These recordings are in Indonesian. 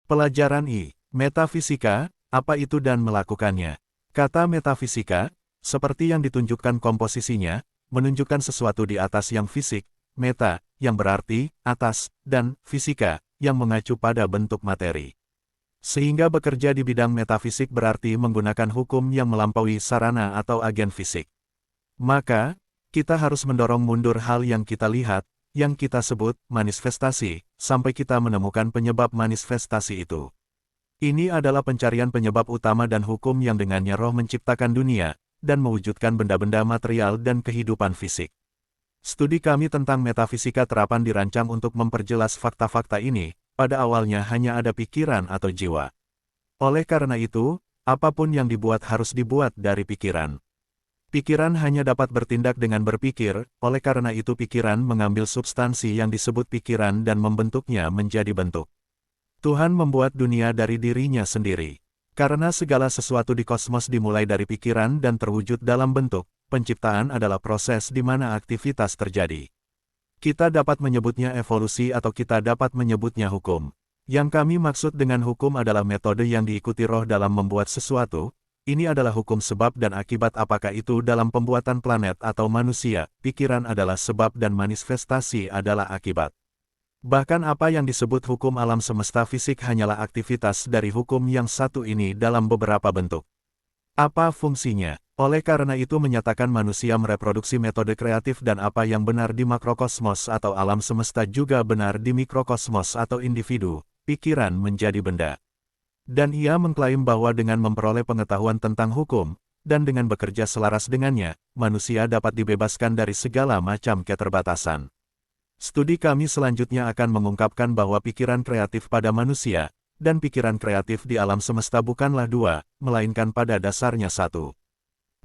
Pelajaran I. Metafisika, apa itu dan melakukannya. Kata metafisika, seperti yang ditunjukkan komposisinya, menunjukkan sesuatu di atas yang fisik, meta, yang berarti atas, dan fisika, yang mengacu pada bentuk materi. Sehingga bekerja di bidang metafisik berarti menggunakan hukum yang melampaui sarana atau agen fisik. Maka, kita harus mendorong mundur hal yang kita lihat, yang kita sebut manifestasi, sampai kita menemukan penyebab manifestasi itu. Ini adalah pencarian penyebab utama dan hukum yang dengannya roh menciptakan dunia, dan mewujudkan benda-benda material dan kehidupan fisik. Studi kami tentang metafisika terapan dirancang untuk memperjelas fakta-fakta ini, pada awalnya hanya ada pikiran atau jiwa. Oleh karena itu, apapun yang dibuat harus dibuat dari pikiran. Pikiran hanya dapat bertindak dengan berpikir, oleh karena itu pikiran mengambil substansi yang disebut pikiran dan membentuknya menjadi bentuk. Tuhan membuat dunia dari dirinya sendiri. Karena segala sesuatu di kosmos dimulai dari pikiran dan terwujud dalam bentuk, penciptaan adalah proses di mana aktivitas terjadi. Kita dapat menyebutnya evolusi atau kita dapat menyebutnya hukum. Yang kami maksud dengan hukum adalah metode yang diikuti roh dalam membuat sesuatu. Ini adalah hukum sebab dan akibat, apakah itu dalam pembuatan planet atau manusia, pikiran adalah sebab dan manifestasi adalah akibat. Bahkan apa yang disebut hukum alam semesta fisik hanyalah aktivitas dari hukum yang satu ini dalam beberapa bentuk. Apa fungsinya? Oleh karena itu menyatakan manusia mereproduksi metode kreatif dan apa yang benar di makrokosmos atau alam semesta juga benar di mikrokosmos atau individu, pikiran menjadi benda. Dan ia mengklaim bahwa dengan memperoleh pengetahuan tentang hukum, dan dengan bekerja selaras dengannya, manusia dapat dibebaskan dari segala macam keterbatasan. Studi kami selanjutnya akan mengungkapkan bahwa pikiran kreatif pada manusia, dan pikiran kreatif di alam semesta bukanlah dua, melainkan pada dasarnya satu.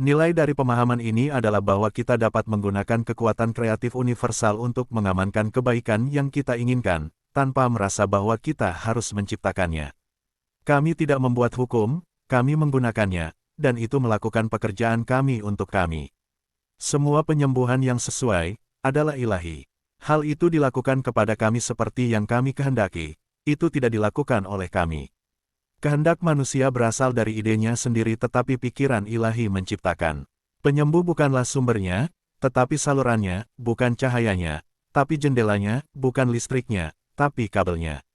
Nilai dari pemahaman ini adalah bahwa kita dapat menggunakan kekuatan kreatif universal untuk mengamankan kebaikan yang kita inginkan, tanpa merasa bahwa kita harus menciptakannya. Kami tidak membuat hukum, kami menggunakannya, dan itu melakukan pekerjaan kami untuk kami. Semua penyembuhan yang sesuai, adalah ilahi. Hal itu dilakukan kepada kami seperti yang kami kehendaki, itu tidak dilakukan oleh kami. Kehendak manusia berasal dari idenya sendiri tetapi pikiran ilahi menciptakan. Penyembuh bukanlah sumbernya, tetapi salurannya, bukan cahayanya, tapi jendelanya, bukan listriknya, tapi kabelnya.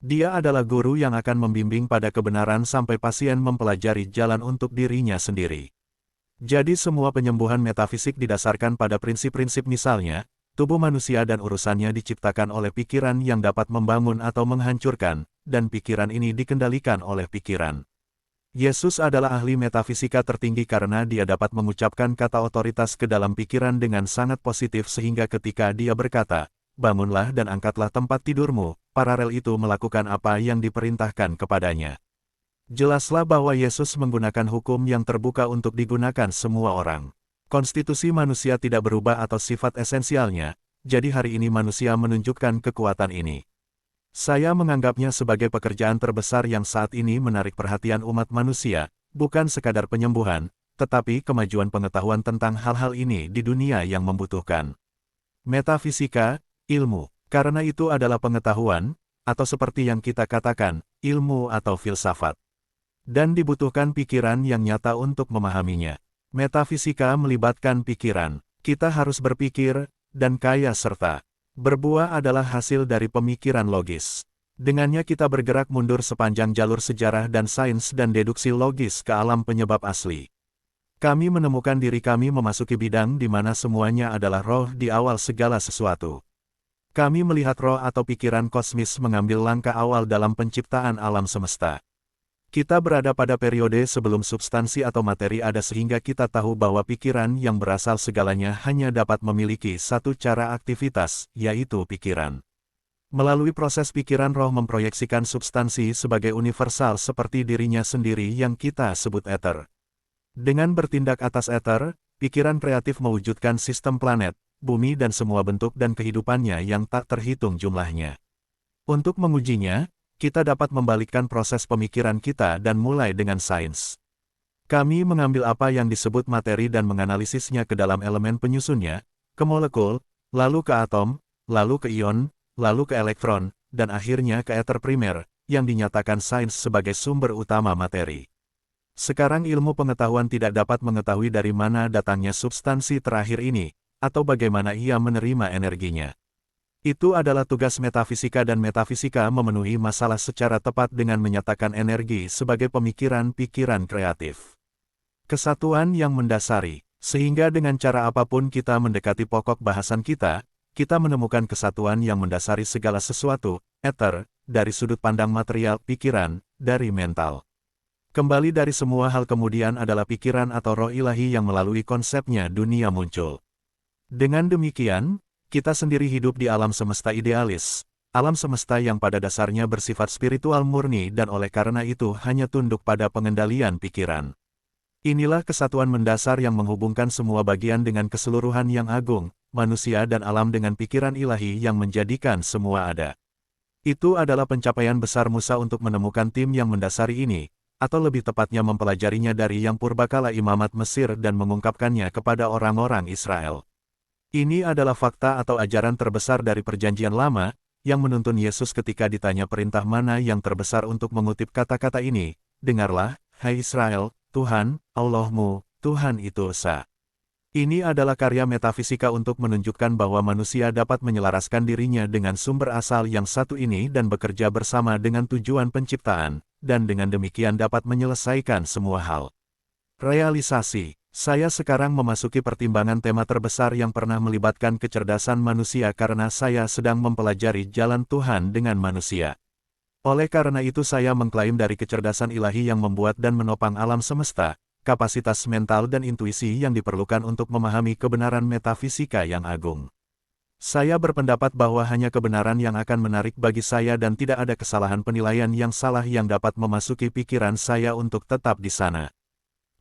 Dia adalah guru yang akan membimbing pada kebenaran sampai pasien mempelajari jalan untuk dirinya sendiri. Jadi semua penyembuhan metafisik didasarkan pada prinsip-prinsip misalnya, tubuh manusia dan urusannya diciptakan oleh pikiran yang dapat membangun atau menghancurkan, dan pikiran ini dikendalikan oleh pikiran. Yesus adalah ahli metafisika tertinggi karena dia dapat mengucapkan kata otoritas ke dalam pikiran dengan sangat positif sehingga ketika dia berkata, bangunlah dan angkatlah tempat tidurmu, paralel itu melakukan apa yang diperintahkan kepadanya. Jelaslah bahwa Yesus menggunakan hukum yang terbuka untuk digunakan semua orang. Konstitusi manusia tidak berubah atau sifat esensialnya, jadi hari ini manusia menunjukkan kekuatan ini. Saya menganggapnya sebagai pekerjaan terbesar yang saat ini menarik perhatian umat manusia, bukan sekadar penyembuhan, tetapi kemajuan pengetahuan tentang hal-hal ini di dunia yang membutuhkan. Metafisika, ilmu, karena itu adalah pengetahuan, atau seperti yang kita katakan, ilmu atau filsafat. Dan dibutuhkan pikiran yang nyata untuk memahaminya. Metafisika melibatkan pikiran. Kita harus berpikir, dan kaya serta berbuah adalah hasil dari pemikiran logis. Dengannya kita bergerak mundur sepanjang jalur sejarah dan sains dan deduksi logis ke alam penyebab asli. Kami menemukan diri kami memasuki bidang di mana semuanya adalah roh di awal segala sesuatu. Kami melihat roh atau pikiran kosmis mengambil langkah awal dalam penciptaan alam semesta. Kita berada pada periode sebelum substansi atau materi ada sehingga kita tahu bahwa pikiran yang berasal segalanya hanya dapat memiliki satu cara aktivitas, yaitu pikiran. Melalui proses pikiran roh memproyeksikan substansi sebagai universal seperti dirinya sendiri yang kita sebut ether. Dengan bertindak atas ether, pikiran kreatif mewujudkan sistem planet, bumi dan semua bentuk dan kehidupannya yang tak terhitung jumlahnya. Untuk mengujinya, kita dapat membalikkan proses pemikiran kita dan mulai dengan sains. Kami mengambil apa yang disebut materi dan menganalisisnya ke dalam elemen penyusunnya, ke molekul, lalu ke atom, lalu ke ion, lalu ke elektron, dan akhirnya ke ether primer, yang dinyatakan sains sebagai sumber utama materi. Sekarang ilmu pengetahuan tidak dapat mengetahui dari mana datangnya substansi terakhir ini, atau bagaimana ia menerima energinya. Itu adalah tugas metafisika, dan metafisika memenuhi masalah secara tepat dengan menyatakan energi sebagai pemikiran-pikiran kreatif. Kesatuan yang mendasari, sehingga dengan cara apapun kita mendekati pokok bahasan kita menemukan kesatuan yang mendasari segala sesuatu, ether, dari sudut pandang material, pikiran, dari mental. Kembali dari semua hal kemudian adalah pikiran atau roh ilahi yang melalui konsepnya dunia muncul. Dengan demikian, kita sendiri hidup di alam semesta idealis, alam semesta yang pada dasarnya bersifat spiritual murni dan oleh karena itu hanya tunduk pada pengendalian pikiran. Inilah kesatuan mendasar yang menghubungkan semua bagian dengan keseluruhan yang agung, manusia dan alam dengan pikiran ilahi yang menjadikan semua ada. Itu adalah pencapaian besar Musa untuk menemukan tim yang mendasari ini, atau lebih tepatnya mempelajarinya dari yang purbakala imamat Mesir dan mengungkapkannya kepada orang-orang Israel. Ini adalah fakta atau ajaran terbesar dari Perjanjian Lama, yang menuntun Yesus ketika ditanya perintah mana yang terbesar untuk mengutip kata-kata ini, "Dengarlah, hai Israel, Tuhan, Allahmu, Tuhan itu esa." Ini adalah karya metafisika untuk menunjukkan bahwa manusia dapat menyelaraskan dirinya dengan sumber asal yang satu ini dan bekerja bersama dengan tujuan penciptaan, dan dengan demikian dapat menyelesaikan semua hal. Realisasi. Saya sekarang memasuki pertimbangan tema terbesar yang pernah melibatkan kecerdasan manusia karena saya sedang mempelajari jalan Tuhan dengan manusia. Oleh karena itu saya mengklaim dari kecerdasan ilahi yang membuat dan menopang alam semesta, kapasitas mental dan intuisi yang diperlukan untuk memahami kebenaran metafisika yang agung. Saya berpendapat bahwa hanya kebenaran yang akan menarik bagi saya dan tidak ada kesalahan penilaian yang salah yang dapat memasuki pikiran saya untuk tetap di sana.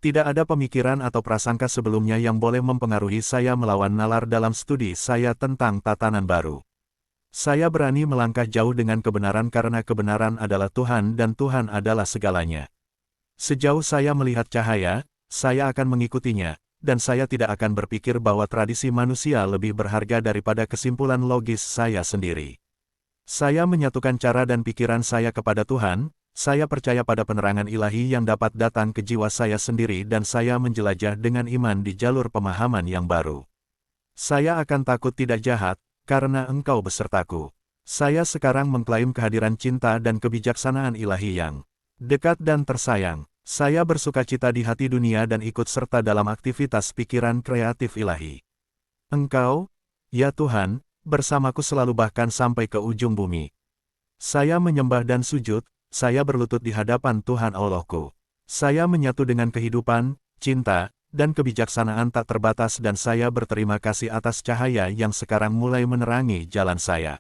Tidak ada pemikiran atau prasangka sebelumnya yang boleh mempengaruhi saya melawan nalar dalam studi saya tentang tatanan baru. Saya berani melangkah jauh dengan kebenaran karena kebenaran adalah Tuhan dan Tuhan adalah segalanya. Sejauh saya melihat cahaya, saya akan mengikutinya, dan saya tidak akan berpikir bahwa tradisi manusia lebih berharga daripada kesimpulan logis saya sendiri. Saya menyatukan cara dan pikiran saya kepada Tuhan. Saya percaya pada penerangan ilahi yang dapat datang ke jiwa saya sendiri dan saya menjelajah dengan iman di jalur pemahaman yang baru. Saya akan takut tidak jahat, karena engkau besertaku. Saya sekarang mengklaim kehadiran cinta dan kebijaksanaan ilahi yang dekat dan tersayang. Saya bersukacita di hati dunia dan ikut serta dalam aktivitas pikiran kreatif ilahi. Engkau, ya Tuhan, bersamaku selalu bahkan sampai ke ujung bumi. Saya menyembah dan sujud. Saya berlutut di hadapan Tuhan Allahku. Saya menyatu dengan kehidupan, cinta, dan kebijaksanaan tak terbatas dan saya berterima kasih atas cahaya yang sekarang mulai menerangi jalan saya.